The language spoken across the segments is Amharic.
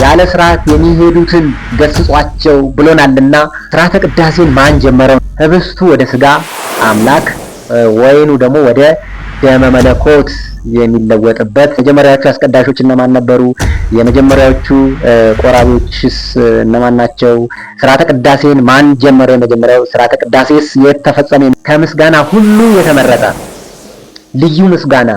ያለ ስርዓት የሚሄዱትን ገስጿቸው ብሎናልና ስርዓተ ቅዳሴን ማን ጀመረው? ህብስቱ ወደ ስጋ አምላክ ወይኑ ደግሞ ወደ ደመ መለኮት የሚለወጥበት። መጀመሪያዎቹ አስቀዳሾች እነማን ነበሩ? የመጀመሪያዎቹ ቆራቢዎችስ እነማን ናቸው? ስርዓተ ቅዳሴን ማን ጀመረ? የመጀመሪያው ስርዓተ ቅዳሴስ የት ተፈጸመ? ከምስጋና ሁሉ የተመረጠ ልዩ ምስጋና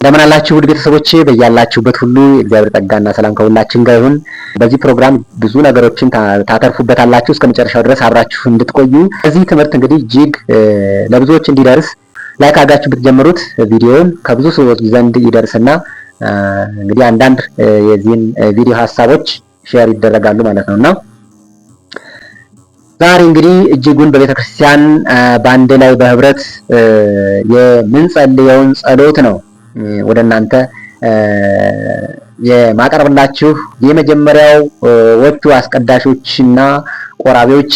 እንደምን አላችሁ ውድ ቤተሰቦቼ፣ በያላችሁበት ሁሉ የእግዚአብሔር ጸጋና ሰላም ከሁላችን ጋር ይሁን። በዚህ ፕሮግራም ብዙ ነገሮችን ታተርፉበታላችሁ። እስከ መጨረሻው ድረስ አብራችሁ እንድትቆዩ። በዚህ ትምህርት እንግዲህ እጅግ ለብዙዎች እንዲደርስ ላይክ አድርጋችሁ ብትጀምሩት ቪዲዮውን ከብዙ ሰዎች ዘንድ ይደርስና እንግዲህ አንዳንድ የዚህን ቪዲዮ ሐሳቦች ሼር ይደረጋሉ ማለት ነውና ዛሬ እንግዲህ እጅጉን በቤተክርስቲያን በአንድ ላይ በህብረት የምንጸልየውን ጸሎት ነው ወደ እናንተ የማቀርብላችሁ። የመጀመሪያዎቹ አስቀዳሾችና ቆራቢዎች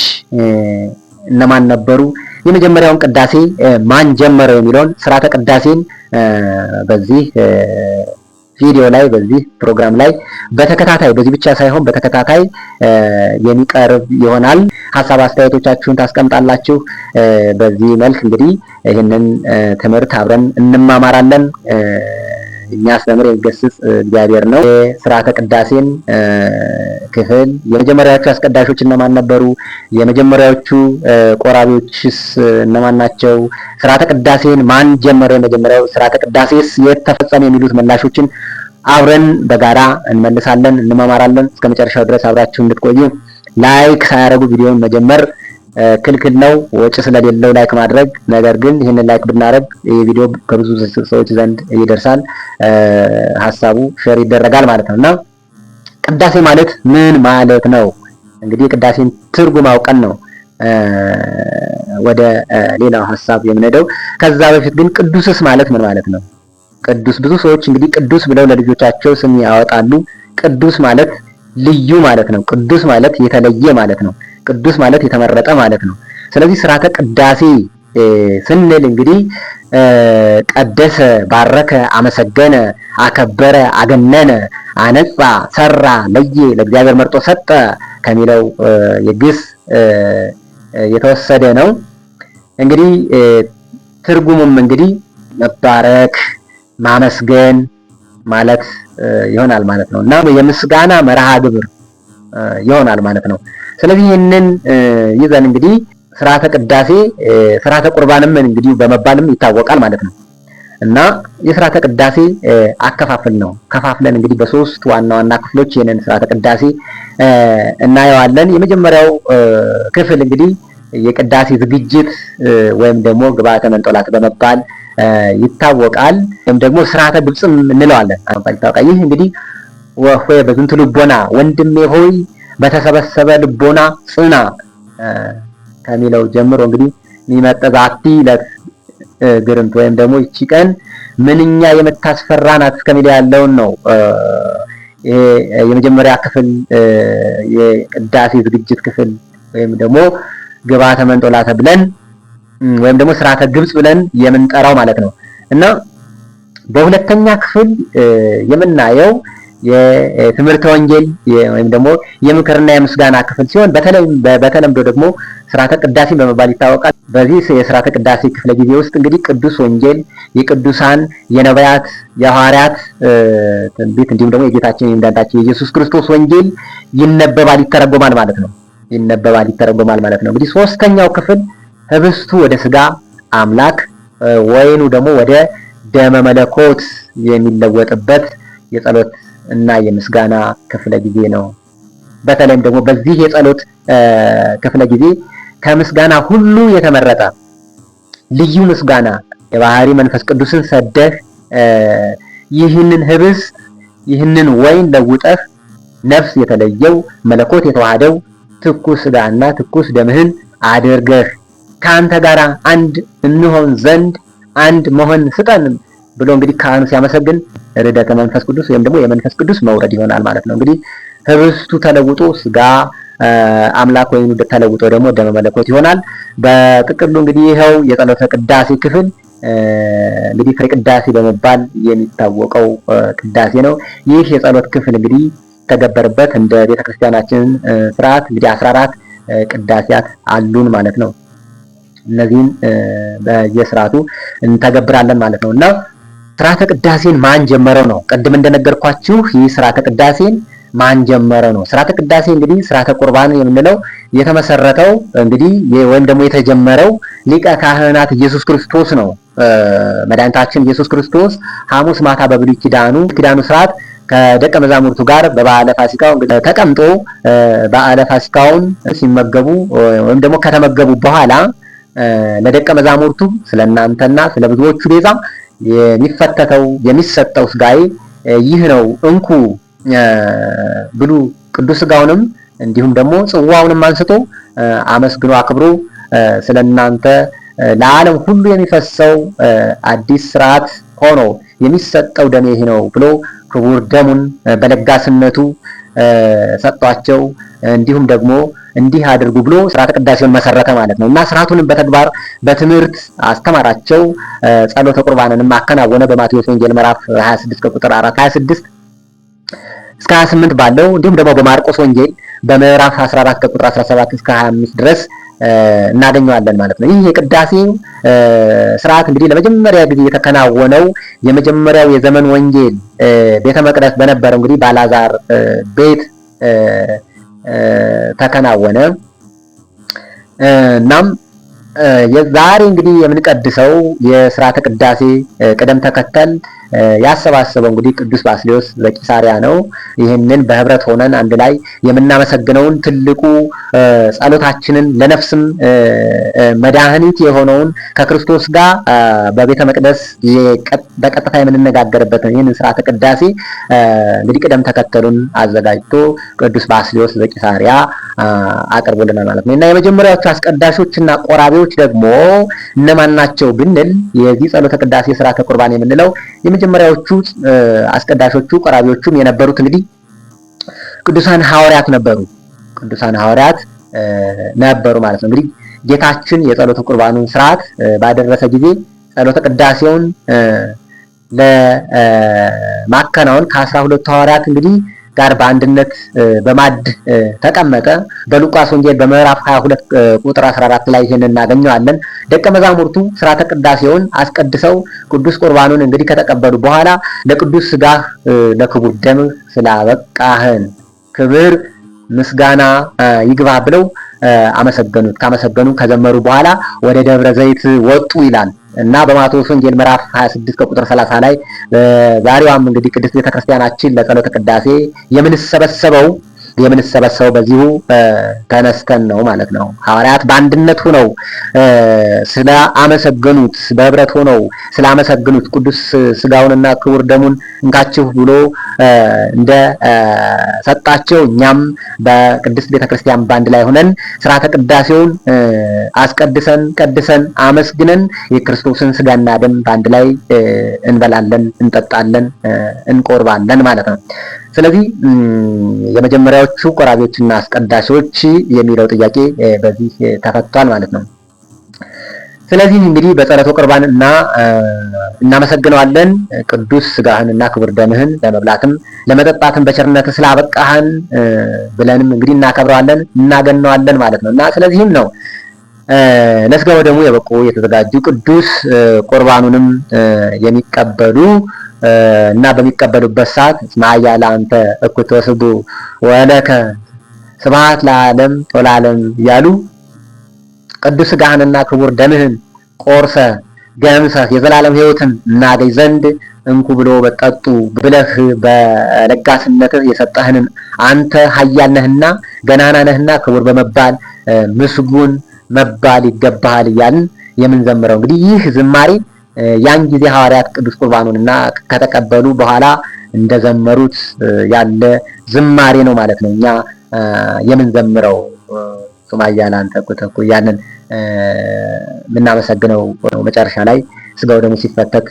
እነማን ነበሩ? የመጀመሪያውን ቅዳሴ ማን ጀመረው የሚለውን ስርዓተ ቅዳሴን በዚህ ቪዲዮ ላይ በዚህ ፕሮግራም ላይ በተከታታይ በዚህ ብቻ ሳይሆን በተከታታይ የሚቀርብ ይሆናል። ሀሳብ አስተያየቶቻችሁን ታስቀምጣላችሁ። በዚህ መልክ እንግዲህ ይህንን ትምህርት አብረን እንማማራለን። የሚያስተምር የሚገስጽ እግዚአብሔር ነው። የስርዓተ ቅዳሴን ክፍል የመጀመሪያዎቹ አስቀዳሾች እነማን ነበሩ? የመጀመሪያዎቹ ቆራቢዎችስ እነማን ናቸው? ስርዓተ ቅዳሴን ማን ጀመረ? የመጀመሪያው ስርዓተ ቅዳሴስ የት ተፈጸመ? የሚሉት ምላሾችን አብረን በጋራ እንመልሳለን፣ እንማማራለን። እስከ መጨረሻው ድረስ አብራችሁ እንድትቆዩ። ላይክ ሳያደርጉ ቪዲዮውን መጀመር ክልክል ነው፣ ወጪ ስለሌለው ላይክ ማድረግ። ነገር ግን ይህንን ላይክ ብናደርግ ይህ ቪዲዮ ከብዙ ሰዎች ዘንድ ይደርሳል፣ ሀሳቡ ሼር ይደረጋል ማለት ነው። እና ቅዳሴ ማለት ምን ማለት ነው? እንግዲህ ቅዳሴን ትርጉም አውቀን ነው ወደ ሌላው ሀሳብ የምንሄደው። ከዛ በፊት ግን ቅዱስስ ማለት ምን ማለት ነው? ቅዱስ ብዙ ሰዎች እንግዲህ ቅዱስ ብለው ለልጆቻቸው ስም ያወጣሉ። ቅዱስ ማለት ልዩ ማለት ነው። ቅዱስ ማለት የተለየ ማለት ነው። ቅዱስ ማለት የተመረጠ ማለት ነው። ስለዚህ ስርዓተ ቅዳሴ ስንል እንግዲህ ቀደሰ፣ ባረከ፣ አመሰገነ፣ አከበረ፣ አገነነ፣ አነጻ፣ ሰራ፣ ለየ፣ ለእግዚአብሔር መርጦ ሰጠ ከሚለው የግስ የተወሰደ ነው። እንግዲህ ትርጉሙም እንግዲህ መባረክ፣ ማመስገን ማለት ይሆናል ማለት ነው እና የምስጋና መርሃ ግብር ይሆናል ማለት ነው። ስለዚህ ይህንን ይዘን እንግዲህ ስርዓተ ቅዳሴ ስርዓተ ቁርባንም እንግዲህ በመባልም ይታወቃል ማለት ነው እና የስርዓተ ቅዳሴ አከፋፈል ነው። ከፋፍለን እንግዲህ በሶስት ዋና ዋና ክፍሎች ይህንን ስርዓተ ቅዳሴ እናየዋለን። የመጀመሪያው ክፍል እንግዲህ የቅዳሴ ዝግጅት ወይም ደግሞ ግብአተ መንጦላት በመባል ይታወቃል። ወይም ደግሞ ስርዓተ ግብጽም እንለዋለን ይታወቃል። ይህ እንግዲህ ወሆይ በዝንቱ ልቦና ወንድሜ ሆይ በተሰበሰበ ልቦና ጽና ከሚለው ጀምሮ እንግዲህ የሚመጣዛቲ ለግርምት ወይም ደግሞ እቺ ቀን ምንኛ የምታስፈራ ናት እስከሚል ያለውን ነው። ይሄ የመጀመሪያ ክፍል የቅዳሴ ዝግጅት ክፍል ወይም ደግሞ ግብአተ መንጦላተ ብለን ወይም ደግሞ ስርዓተ ግብጽ ብለን የምንጠራው ማለት ነው እና በሁለተኛ ክፍል የምናየው የትምህርተ ወንጌል ወይም ደግሞ የምክርና የምስጋና ክፍል ሲሆን በተለምዶ ደግሞ ስርዓተ ቅዳሴ በመባል ይታወቃል። በዚህ የስርዓተ ቅዳሴ ክፍለ ጊዜ ውስጥ እንግዲህ ቅዱስ ወንጌል፣ የቅዱሳን፣ የነቢያት፣ የሐዋርያት ትንቢት እንዲሁም ደግሞ የጌታችን የመድኃኒታችን የኢየሱስ ክርስቶስ ወንጌል ይነበባል፣ ይተረጎማል ማለት ነው። ይነበባል፣ ይተረጎማል ማለት ነው። እንግዲህ ሶስተኛው ክፍል ህብስቱ ወደ ስጋ አምላክ ወይኑ ደግሞ ወደ ደመ መለኮት የሚለወጥበት የጸሎት እና የምስጋና ክፍለ ጊዜ ነው። በተለይም ደግሞ በዚህ የጸሎት ክፍለ ጊዜ ከምስጋና ሁሉ የተመረጠ ልዩ ምስጋና የባህሪ መንፈስ ቅዱስን ሰደህ ይህንን ህብስት ይህንን ወይን ለውጠህ ነፍስ የተለየው መለኮት የተዋሃደው ትኩስ ስጋና ትኩስ ደምህን አድርገህ ከአንተ ጋር አንድ እንሆን ዘንድ አንድ መሆን ስጠን ብሎ እንግዲህ ካህኑ ሲያመሰግን ርደተ መንፈስ ቅዱስ ወይም ደግሞ የመንፈስ ቅዱስ መውረድ ይሆናል ማለት ነው። እንግዲህ ህብስቱ ተለውጦ ስጋ አምላክ ወይም ተለውጦ ደግሞ ደመ መለኮት ይሆናል። በጥቅሉ እንግዲህ ይኸው የጸሎተ ቅዳሴ ክፍል እንግዲህ ፍሬ ቅዳሴ በመባል የሚታወቀው ቅዳሴ ነው። ይህ የጸሎት ክፍል እንግዲህ ተገበረበት እንደ ቤተክርስቲያናችን ስርዓት እንግዲህ 14 ቅዳሴያት አሉን ማለት ነው። እነዚህን በየስርዓቱ እንተገብራለን ማለት ነው እና ስርዓተ ቅዳሴን ማን ጀመረው ነው? ቅድም እንደነገርኳችሁ ይህ ስርዓተ ቅዳሴን ማን ጀመረው ነው? ስርዓተ ቅዳሴ እንግዲህ ስርዓተ ቁርባን የምንለው የተመሰረተው እንግዲህ ወይም ደግሞ የተጀመረው ሊቀ ካህናት ኢየሱስ ክርስቶስ ነው። መድኃኒታችን ኢየሱስ ክርስቶስ ሐሙስ ማታ በብሉይ ኪዳኑ ስርዓት ከደቀ መዛሙርቱ ጋር በበዓለ ፋሲካው እንግዲህ ተቀምጦ በዓለ ፋሲካውን ሲመገቡ ወይም ደግሞ ከተመገቡ በኋላ ለደቀ መዛሙርቱ ስለናንተና ስለብዙዎቹ ቤዛ የሚፈተተው የሚሰጠው ስጋዬ ይህ ነው እንኩ ብሉ፣ ቅዱስ ስጋውንም እንዲሁም ደግሞ ጽዋውንም አንስቶ አመስግኖ አክብሮ ስለናንተ ለዓለም ሁሉ የሚፈሰው አዲስ ስርዓት ሆኖ የሚሰጠው ደሜ ይህ ነው ብሎ ክቡር ደሙን በለጋስነቱ ሰጥቷቸው እንዲሁም ደግሞ እንዲህ አድርጉ ብሎ ስርዓተ ቅዳሴውን መሰረተ ማለት ነው እና ስርዓቱንም በተግባር በትምህርት አስተማራቸው። ጸሎተ ቁርባንንም አከናወነ። በማቴዎስ ወንጌል ምዕራፍ 26 ከቁጥር 26 እስከ 28 ባለው እንዲሁም ደግሞ በማርቆስ ወንጌል በምዕራፍ 14 ከቁጥር 17 እስከ 25 ድረስ እናገኘዋለን ማለት ነው። ይህ የቅዳሴው ስርዓት እንግዲህ ለመጀመሪያ ጊዜ የተከናወነው የመጀመሪያው የዘመን ወንጌል ቤተ መቅደስ በነበረው እንግዲህ በአልዓዛር ቤት ተከናወነ። እናም ዛሬ እንግዲህ የምንቀድሰው የስርዓተ ቅዳሴ ቅደም ተከተል ያሰባሰበው እንግዲህ ቅዱስ ባስልዮስ ዘቂሳርያ ነው። ይህንን በህብረት ሆነን አንድ ላይ የምናመሰግነውን ትልቁ ጸሎታችንን ለነፍስም መድኃኒት የሆነውን ከክርስቶስ ጋር በቤተ መቅደስ በቀጥታ የምንነጋገርበት ይህንን ስርዓተ ቅዳሴ እንግዲህ ቅደም ተከተሉን አዘጋጅቶ ቅዱስ ባስልዮስ ዘቂሳርያ አቅርቦልናል ማለት ነው እና የመጀመሪያዎቹ አስቀዳሾችና ቆራቢዎች ደግሞ እነማን ናቸው ብንል የዚህ ጸሎተ ቅዳሴ ስርዓተ ቁርባን የምንለው የመጀመሪያዎቹ አስቀዳሾቹ ቆራቢዎቹም የነበሩት እንግዲህ ቅዱሳን ሐዋርያት ነበሩ። ቅዱሳን ሐዋርያት ነበሩ ማለት ነው። እንግዲህ ጌታችን የጸሎተ ቁርባኑን ስርዓት ባደረሰ ጊዜ ጸሎተ ቅዳሴውን ለማከናወን ከ12 ሐዋርያት እንግዲህ ጋር በአንድነት በማዕድ ተቀመጠ። በሉቃስ ወንጌል በምዕራፍ 22 ቁጥር 14 ላይ ይሄንን እናገኘዋለን። ደቀ መዛሙርቱ ስርዓተ ቅዳሴውን አስቀድሰው ቅዱስ ቁርባኑን እንግዲህ ከተቀበሉ በኋላ ለቅዱስ ስጋህ ለክቡር ደምህ ስላበቃህን ክብር ምስጋና ይግባ ብለው አመሰገኑት። ካመሰገኑ ከዘመሩ በኋላ ወደ ደብረ ዘይት ወጡ ይላል እና በማቴዎስ ወንጌል ምዕራፍ 26 ከቁጥር 30 ላይ ዛሬዋም እንግዲህ ቅድስት ቤተክርስቲያናችን ለጸሎተ ቅዳሴ የምንሰበሰበው በዚሁ ተነስተን ነው ማለት ነው። ሐዋርያት በአንድነት ሆነው ስለአመሰገኑት በህብረት ሆነው ስላመሰገኑት ቅዱስ ስጋውንና ክቡር ደሙን እንካችሁ ብሎ እንደ ሰጣቸው እኛም በቅድስት ቤተክርስቲያን ባንድ ላይ ሆነን ስርዓተ ቅዳሴውን አስቀድሰን ቀድሰን አመስግነን የክርስቶስን ስጋና ደም ባንድ ላይ እንበላለን፣ እንጠጣለን፣ እንቆርባለን ማለት ነው። ስለዚህ የመጀመሪያዎቹ ቆራቢዎችና አስቀዳሾች የሚለው ጥያቄ በዚህ ተፈቷል ማለት ነው። ስለዚህ እንግዲህ በጸሎተ ቁርባን እናመሰግነዋለን። ቅዱስ ስጋህንና ክቡር ደምህን ለመብላትም ለመጠጣትም በቸርነት ስላበቃህን ብለንም እንግዲህ እናከብረዋለን፣ እናገነዋለን ማለት ነው እና ስለዚህም ነው ለስጋው ደግሞ የበቁ የተዘጋጁ ቅዱስ ቁርባኑንም የሚቀበሉ እና በሚቀበሉበት ሰዓት ማያ ለአንተ እኩቶ ስቡ ወለከ ስብሐት ለዓለም ወለዓለም እያሉ ቅዱስ ስጋህንና ክቡር ደምህን ቆርሰ ገምሰህ የዘላለም ሕይወትን እናገኝ ዘንድ እንኩ ብሎ በጠጡ ብለህ በለጋስነትህ የሰጠህንን አንተ ኃያል ነህና ገናና ነህና ክቡር በመባል ምስጉን መባል ይገባሃል እያልን የምንዘምረው እንግዲህ ይህ ዝማሬ ያን ጊዜ ሐዋርያት ቅዱስ ቁርባኑንና ከተቀበሉ በኋላ እንደዘመሩት ያለ ዝማሬ ነው ማለት ነው። እኛ የምንዘምረው ሱማያ ላንተ ኩተኩ ያንን የምናመሰግነው መጨረሻ ላይ ስጋው ደግሞ ሲፈተት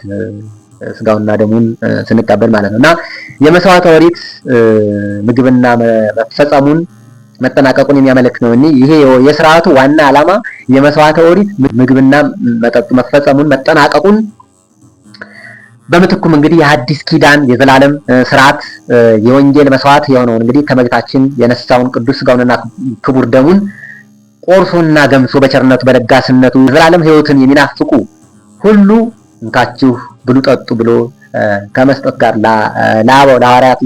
ስጋውና ደሙን ስንቀበል ማለት ነው እና የመስዋዕተ ኦሪት ምግብና መፈጸሙን መጠናቀቁን የሚያመለክት ነው። ይሄ የሥርዓቱ ዋና ዓላማ የመስዋዕተ ኦሪት ምግብና መጠጡ መፈጸሙን መጠናቀቁን በምትኩም እንግዲህ የሐዲስ ኪዳን የዘላለም ሥርዓት የወንጌል መስዋዕት የሆነውን እንግዲህ ከመቤታችን የነሳውን ቅዱስ ሥጋውንና ክቡር ደሙን ቆርሶና ገምሶ በቸርነቱ በለጋስነቱ ዘላለም ሕይወትን የሚናፍቁ ሁሉ እንካችሁ ብሉ ጠጡ ብሎ ከመስጠት ጋር ለሐዋርያት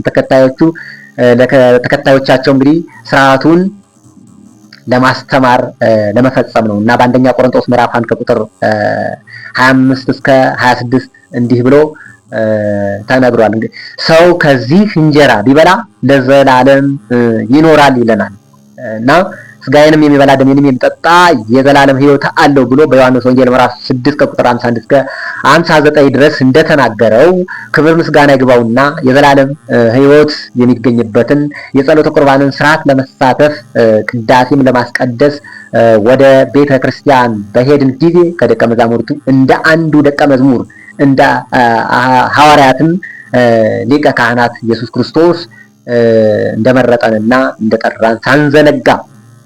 ተከታዮቻቸው እንግዲህ ሥርዓቱን ለማስተማር ለመፈጸም ነው እና በአንደኛ ቆሮንቶስ ምዕራፍ 1 ከቁጥር 25 እስከ 26 እንዲህ ብሎ ተነግሯል። እንግዲህ ሰው ከዚህ እንጀራ ቢበላ ለዘላለም ይኖራል ይለናል እና ሥጋዬንም የሚበላ ደሜንም የሚጠጣ የዘላለም ሕይወት አለው ብሎ በዮሐንስ ወንጌል ምዕራፍ 6 ከቁጥር 51 እስከ 59 ድረስ እንደተናገረው ክብር ምስጋና ይግባውና የዘላለም ሕይወት የሚገኝበትን የጸሎተ ቁርባንን ሥርዓት ለመሳተፍ ቅዳሴም ለማስቀደስ ወደ ቤተ ክርስቲያን በሄድን ጊዜ ከደቀ መዛሙርቱ እንደ አንዱ ደቀ መዝሙር እንደ ሐዋርያትም ሊቀ ካህናት ኢየሱስ ክርስቶስ እንደመረጠንና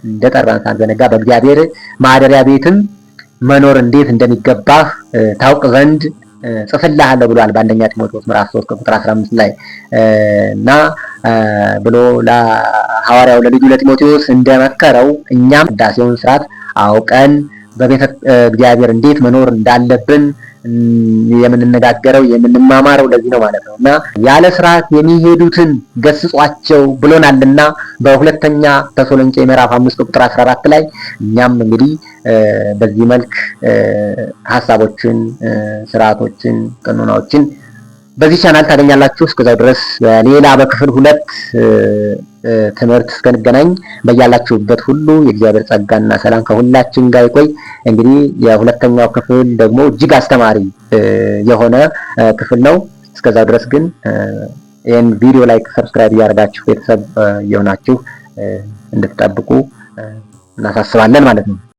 እንደጠራን ሳንዘነጋ በእግዚአብሔር ማደሪያ ቤትም መኖር እንዴት እንደሚገባህ ታውቅ ዘንድ ጽፍልሃለሁ ብሏል በአንደኛ ጢሞቴዎስ ምዕራፍ 3 ቁጥር 15 ላይ እና ብሎ ለሐዋርያው ለልጁ ለጢሞቴዎስ እንደመከረው እኛም ቅዳሴውን ሥርዓት አውቀን በቤተ እግዚአብሔር እንዴት መኖር እንዳለብን የምንነጋገረው የምንማማረው ለዚህ ነው ማለት ነው እና ያለ ሥርዓት የሚሄዱትን ገስጿቸው ብሎናልና በሁለተኛ ተሰሎንቄ ምዕራፍ 5 ቁጥር 14 ላይ እኛም እንግዲህ በዚህ መልክ ሐሳቦችን፣ ሥርዓቶችን፣ ቀኖናዎችን በዚህ ቻናል ታገኛላችሁ። እስከዛው ድረስ ሌላ በክፍል 2 ትምህርት እስከንገናኝ በያላችሁበት ሁሉ የእግዚአብሔር ጸጋና ሰላም ከሁላችን ጋር ይቆይ። እንግዲህ የሁለተኛው ክፍል ደግሞ እጅግ አስተማሪ የሆነ ክፍል ነው። እስከዛው ድረስ ግን ይህን ቪዲዮ ላይክ፣ ሰብስክራይብ እያደረጋችሁ ቤተሰብ የሆናችሁ እንድትጠብቁ እናሳስባለን ማለት ነው።